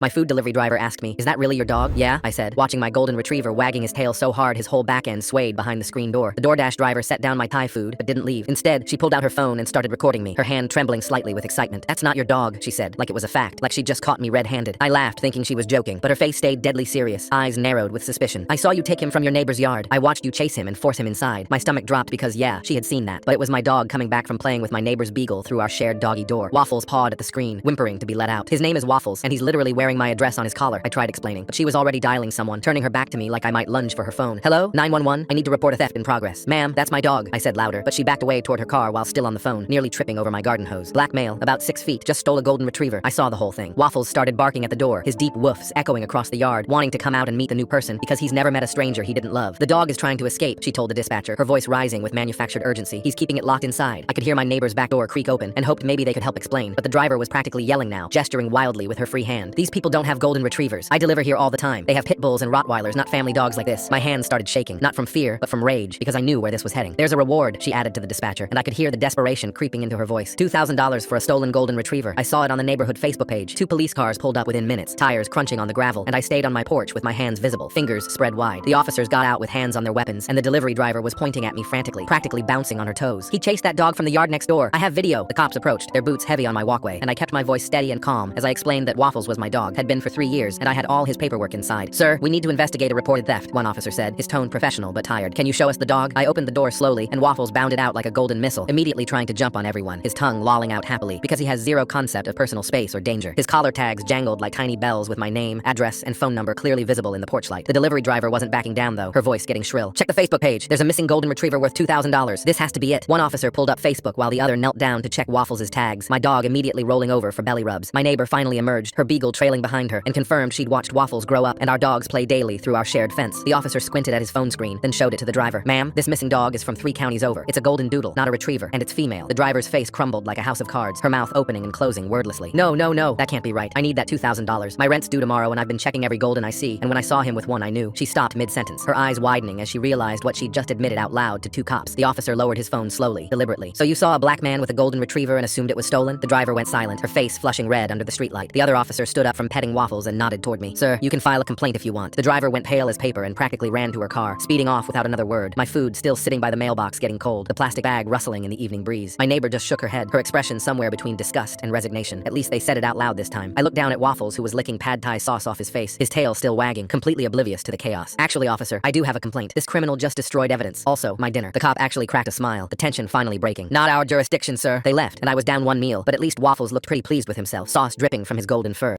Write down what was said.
My food delivery driver asked me, "Is that really your dog?" "Yeah," I said, watching my golden retriever wagging his tail so hard his whole back end swayed behind the screen door. The DoorDash driver set down my Thai food, but didn't leave. Instead, she pulled out her phone and started recording me, her hand trembling slightly with excitement. "That's not your dog," she said, like it was a fact, like she'd just caught me red-handed. I laughed, thinking she was joking, but her face stayed deadly serious, eyes narrowed with suspicion. "I saw you take him from your neighbor's yard. I watched you chase him and force him inside." My stomach dropped because, yeah, she had seen that, but it was my dog coming back from playing with my neighbor's beagle through our shared doggy door. Waffles pawed at the screen, whimpering to be let out. "His name is Waffles, and he's literally wearing my address on his collar," I tried explaining, but she was already dialing someone, turning her back to me like I might lunge for her phone. "Hello? 911? I need to report a theft in progress." "Ma'am, that's my dog," I said louder, but she backed away toward her car while still on the phone, nearly tripping over my garden hose. "Black male, about 6 feet, just stole a golden retriever." I saw the whole thing. Waffles started barking at the door, his deep woofs echoing across the yard, wanting to come out and meet the new person because he's never met a stranger he didn't love. "The dog is trying to escape," she told the dispatcher, her voice rising with manufactured urgency. "He's keeping it locked inside." I could hear my neighbor's back door creak open and hoped maybe they could help explain, but the driver was practically yelling now, gesturing wildly with her free hand. "These people don't have golden retrievers. I deliver here all the time. They have pit bulls and Rottweilers, not family dogs like this." My hands started shaking, not from fear, but from rage, because I knew where this was heading. "There's a reward," she added to the dispatcher, and I could hear the desperation creeping into her voice. $2,000 for a stolen golden retriever. I saw it on the neighborhood Facebook page. 2 police cars pulled up within minutes, tires crunching on the gravel, and I stayed on my porch with my hands visible, fingers spread wide. The officers got out with hands on their weapons, and the delivery driver was pointing at me frantically, practically bouncing on her toes. "He chased that dog from the yard next door. I have video." The cops approached, their boots heavy on my walkway, and I kept my voice steady and calm as I explained that Waffles was my dog, had been for 3 years, and I had all his paperwork inside. "Sir, we need to investigate a reported theft," one officer said, his tone professional but tired. "Can you show us the dog?" I opened the door slowly, and Waffles bounded out like a golden missile, immediately trying to jump on everyone, his tongue lolling out happily, because he has zero concept of personal space or danger. His collar tags jangled like tiny bells with my name, address, and phone number clearly visible in the porch light. The delivery driver wasn't backing down though, her voice getting shrill. "Check the Facebook page. There's a missing golden retriever worth $2,000. This has to be it." One officer pulled up Facebook while the other knelt down to check Waffles' tags, my dog immediately rolling over for belly rubs. My neighbor finally emerged, her beagle trailing behind her, and confirmed she'd watched Waffles grow up and our dogs play daily through our shared fence. The officer squinted at his phone screen, then showed it to the driver. "Ma'am, this missing dog is from 3 counties over. It's a golden doodle, not a retriever, and it's female." The driver's face crumbled like a house of cards, her mouth opening and closing wordlessly. No, that can't be right. I need that $2,000. My rent's due tomorrow and I've been checking every golden I see, and when I saw him with one I knew." She stopped mid-sentence, her eyes widening as she realized what she'd just admitted out loud to 2 cops. The officer lowered his phone slowly, deliberately. "So you saw a black man with a golden retriever and assumed it was stolen?" The driver went silent, her face flushing red under the streetlight. The other officer stood up from petting Waffles and nodded toward me. "Sir, you can file a complaint if you want." The driver went pale as paper and practically ran to her car, speeding off without another word, my food still sitting by the mailbox getting cold, the plastic bag rustling in the evening breeze. My neighbor just shook her head, her expression somewhere between disgust and resignation. At least they said it out loud this time. I looked down at Waffles, who was licking pad thai sauce off his face, his tail still wagging, completely oblivious to the chaos. "Actually, officer, I do have a complaint. This criminal just destroyed evidence. Also, my dinner." The cop actually cracked a smile, the tension finally breaking. "Not our jurisdiction, sir." They left, and I was down one meal, but at least Waffles looked pretty pleased with himself, sauce dripping from his golden fur.